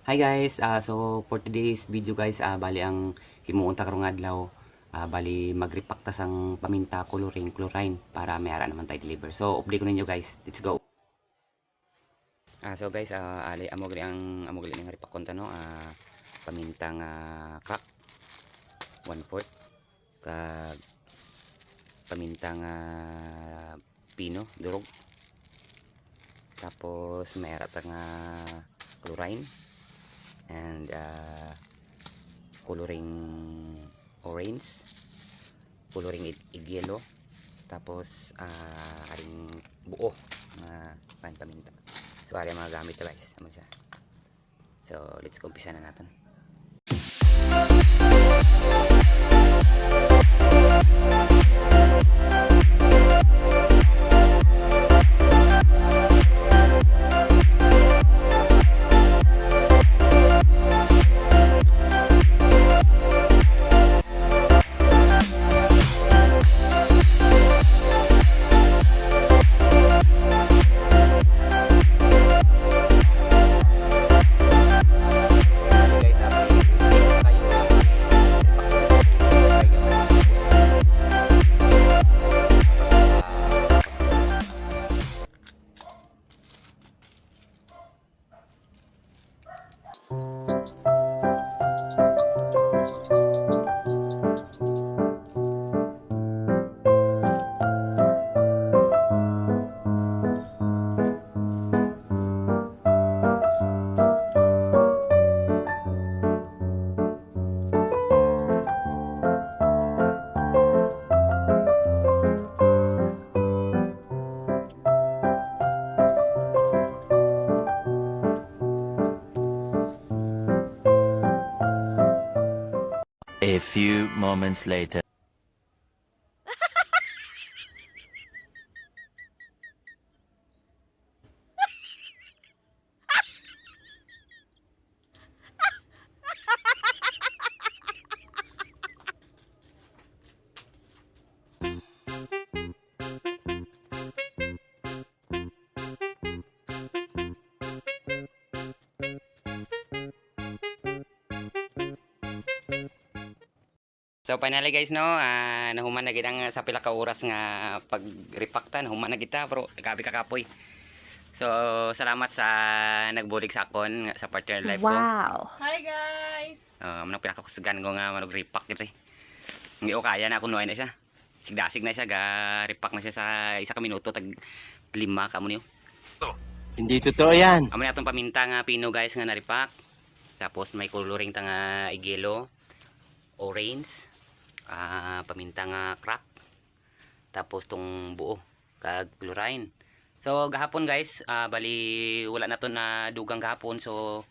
Hi guys, so for today's video guys, bali ang himuunta karong adlaw, bali magrepack tas ang paminta coloring chlorine para may ara naman tayo deliver. So update ko ninyo guys, let's go. So guys, ali amog gali ang repack konta no, pamintang crack 1/4 kag pamintang pino durog. Tapos may ara tang chlorine and coloring orange, coloring yellow, tapos aring buo na paminta. So ari mga gamit to guys, ano siya. So let's go, umpisa na natin. A few moments later. So finally guys no, nahuman na gid ang sa pila ka oras nga pag-repacta, nahuman na kita pero gabi kakapoy. So salamat sa nagbulig sa akon sa partner life ko. Wow. Hi guys! Manang pinakakusgan ko nga mag-repack diri. Hindi ko kaya na ako nuay na siya. Sigdasig na siya, ga-repack na siya sa isa ka minuto tag 5 kamo niyo. Hindi totoo yan. Amo ni atong paminta nga pino guys nga na-repack. Tapos may coloring ta nga yellow, orange, paminta nga crack. Tapos tong buo kag chlorine. So gahapon guys, bali wala na to na dugang gahapon, so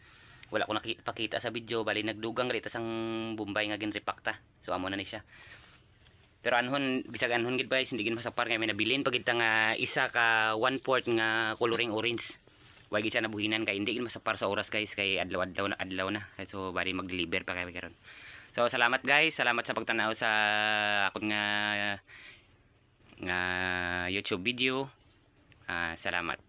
wala ko nakita sa video, bali nagdugang gali tas ang Bombay nga ginrepack ta. So amo na ni siya. Pero anhon bisag anhon gid guys, hindi gid masapar kay may nabilin pagid ta nga isa ka 1/4 nga coloring orange. Wa gid siya nabuhinan kay hindi gid masapar sa oras guys, kay adlaw na. So bali mag-deliver pa kay karon. So salamat guys, salamat sa pagtanaw sa akon nga YouTube video. Salamat.